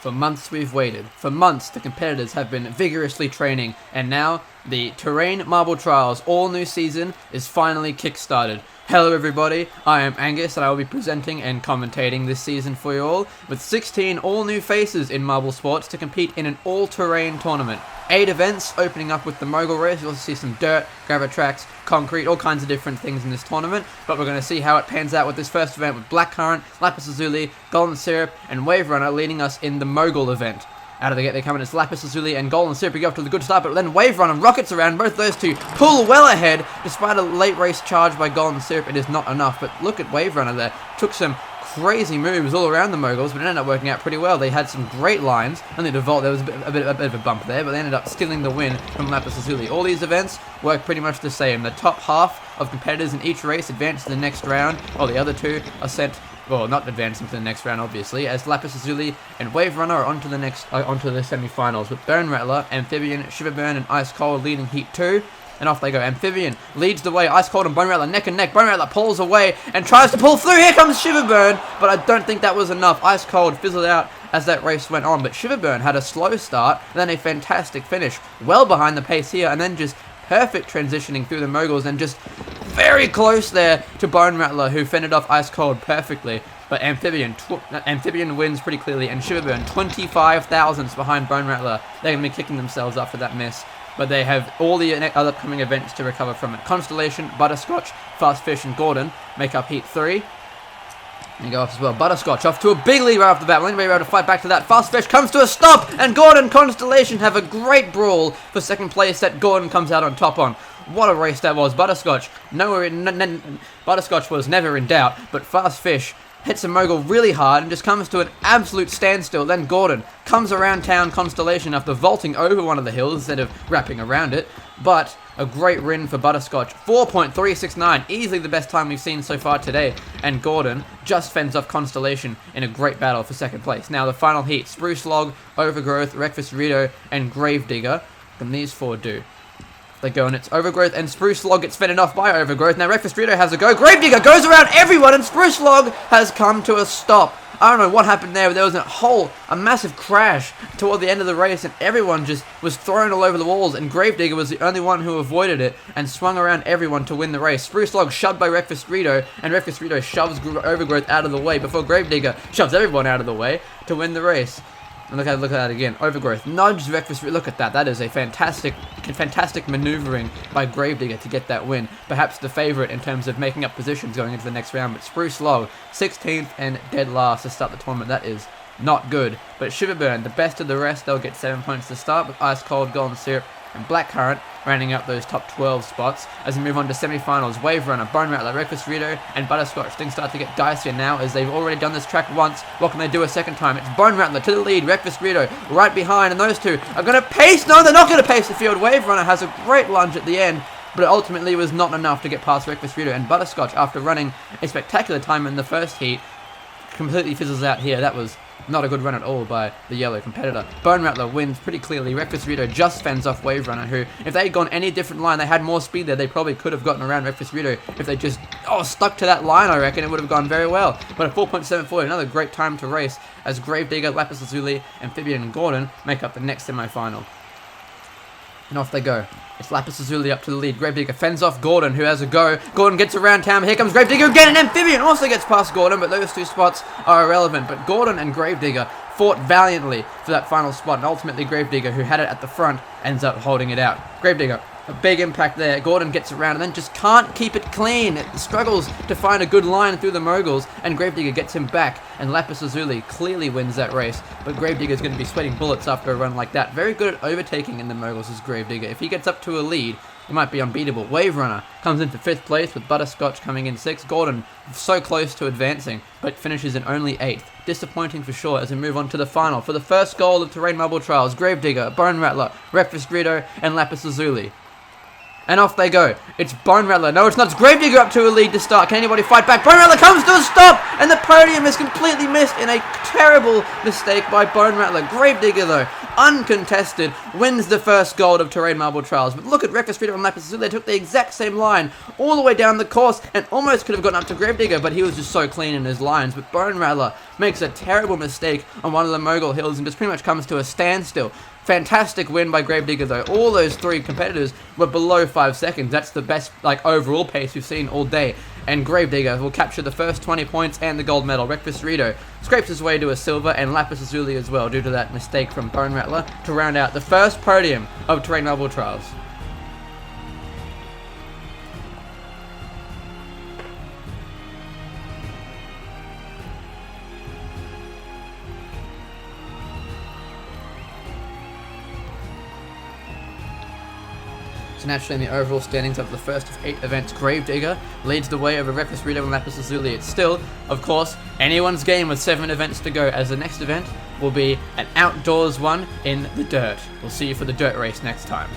For months we've waited. For months the competitors have been vigorously training, and now the Terrain Marble Trials all-new season is finally kick-started. Hello everybody, I am Angus and I will be presenting and commentating this season for you all, with 16 all-new faces in Marble Sports to compete in an all-terrain tournament. 8 events, opening up with the Mogul race. You'll also see some dirt, gravel tracks, concrete, all kinds of different things in this tournament, but we're going to see how it pans out with this first event with Blackcurrant, Lapis Lazuli, Golden Syrup, and Wave Runner leading us in the Mogul event. Out of the gate they come in as Lapis Lazuli and Golden Syrup. We go off to the good start, but then Wave Runner rockets around. Both those two pull well ahead. Despite a late race charge by Golden Syrup, it is not enough. But look at Wave Runner there. Took some crazy moves all around the Moguls, but it ended up working out pretty well. They had some great lines. Only to vault, there was a bit of a bump there, but they ended up stealing the win from Lapis Lazuli. All these events work pretty much the same. The top half of competitors in each race advance to the next round, while the other two are sent, well, not advancing to the next round, obviously, as Lapis Lazuli and Wave Runner are onto the semi-finals, with Bone Rattler, Amphibian, Shiverburn, and Ice Cold leading Heat 2. And off they go. Amphibian leads the way. Ice Cold and Bone Rattler neck and neck. Bone Rattler pulls away and tries to pull through. Here comes Shiverburn, but I don't think that was enough. Ice Cold fizzled out as that race went on, but Shiverburn had a slow start and then a fantastic finish. Well behind the pace here, and then just perfect transitioning through the Moguls and just very close there to Bone Rattler, who fended off Ice Cold perfectly. But Amphibian wins pretty clearly, and Shiverburn 25 thousandths behind Bone Rattler. They're going to be kicking themselves up for that miss. But they have all the other upcoming events to recover from it. Constellation, Butterscotch, Fast Fish, and Gordon make up Heat 3. And go off as well. Butterscotch off to a big lead right off the bat. Will anybody be able to fight back to that? Fast Fish comes to a stop, and Gordon Constellation have a great brawl for second place that Gordon comes out on top on. What a race that was. Butterscotch was never in doubt, but Fast Fish hits a Mogul really hard and just comes to an absolute standstill. Then Gordon comes around town Constellation after vaulting over one of the hills instead of wrapping around it. But a great win for Butterscotch. 4.369, easily the best time we've seen so far today. And Gordon just fends off Constellation in a great battle for second place. Now the final heat, Spruce Log, Overgrowth, Breakfast Rito, and Gravedigger. What can these four do? They go, and it's Overgrowth and Spruce Log gets fended off by Overgrowth. Now Breakfast Rito has a go. Gravedigger goes around everyone, and Spruce Log has come to a stop. I don't know what happened there, but there was a massive crash toward the end of the race, and everyone just was thrown all over the walls, and Gravedigger was the only one who avoided it and swung around everyone to win the race. Spruce Log shoved by Breakfast Rito, and Breakfast Rito shoves Overgrowth out of the way before Gravedigger shoves everyone out of the way to win the race. And look at that again. Overgrowth nudged Breakfast Rito. Look at that. That is a fantastic maneuvering by Gravedigger to get that win. Perhaps the favourite in terms of making up positions going into the next round. But Spruce Log, 16th and dead last to start the tournament. That is not good. But Shiverburn, the best of the rest, they'll get 7 points to start with Ice Cold, Golden Syrup, and Blackcurrant rounding out those top 12 spots. As we move on to semi-finals, Wave Runner, Bone Rattler, Breakfast Rito, and Butterscotch. Things start to get dicier now as they've already done this track once. What can they do a second time? It's Bone Rattler to the lead, Breakfast Rito right behind, and those two are going to pace. No, they're not going to pace the field. Wave Runner has a great lunge at the end, but it ultimately was not enough to get past Breakfast Rito, and Butterscotch, after running a spectacular time in the first heat, completely fizzles out here. That was not a good run at all by the yellow competitor. Bone Rattler wins pretty clearly. Breakfast Rito just fends off Wave Runner, who, if they had gone any different line, they had more speed there, they probably could have gotten around Breakfast Rito. If they just stuck to that line, I reckon it would have gone very well. But a 4.74, another great time to race, as Gravedigger, Lapis Lazuli, Amphibian, and Gordon make up the next semi-final. And off they go. It's Lapis Lazuli up to the lead. Gravedigger fends off Gordon, who has a go. Gordon gets around town. Here comes Gravedigger again, and Amphibian also gets past Gordon, but those two spots are irrelevant. But Gordon and Gravedigger fought valiantly for that final spot, and ultimately Gravedigger, who had it at the front, ends up holding it out. Gravedigger, a big impact there. Gordon gets around and then just can't keep it clean. It struggles to find a good line through the Moguls, and Gravedigger gets him back, and Lapis Lazuli clearly wins that race. But Gravedigger's going to be sweating bullets after a run like that. Very good at overtaking in the Moguls is Gravedigger. If he gets up to a lead, he might be unbeatable. Wave Runner comes into 5th place with Butterscotch coming in 6th. Gordon so close to advancing, but finishes in only 8th. Disappointing for sure as we move on to the final. For the first goal of Terrain Marble Trials, Gravedigger, Bone Rattler, Breakfast Rito, and Lapis Lazuli. And off they go. It's Bone Rattler. No, it's not. It's Gravedigger up to a lead to start. Can anybody fight back? Bone Rattler comes to a stop! And the podium is completely missed in a terrible mistake by Bone Rattler. Gravedigger, though, uncontested, wins the first gold of Terrain Marble Trials. But look at Reckless Reader and Lapis Lazuli. They took the exact same line all the way down the course and almost could have gotten up to Gravedigger, but he was just so clean in his lines. But Bone Rattler makes a terrible mistake on one of the Mogul hills and just pretty much comes to a standstill. Fantastic win by Gravedigger, though. All those three competitors were below 5 seconds. That's the best overall pace we've seen all day. And Gravedigger will capture the first 20 points and the gold medal. Reckless Rito scrapes his way to a silver, and Lapis Lazuli as well, due to that mistake from Bone Rattler, to round out the first podium of Terrain Marble Trials. So naturally, in the overall standings of the first of 8 events, Gravedigger leads the way over Reckless Rito and Lapis Lazuli. It's still, of course, anyone's game with 7 events to go, as the next event will be an outdoors one in the dirt. We'll see you for the dirt race next time.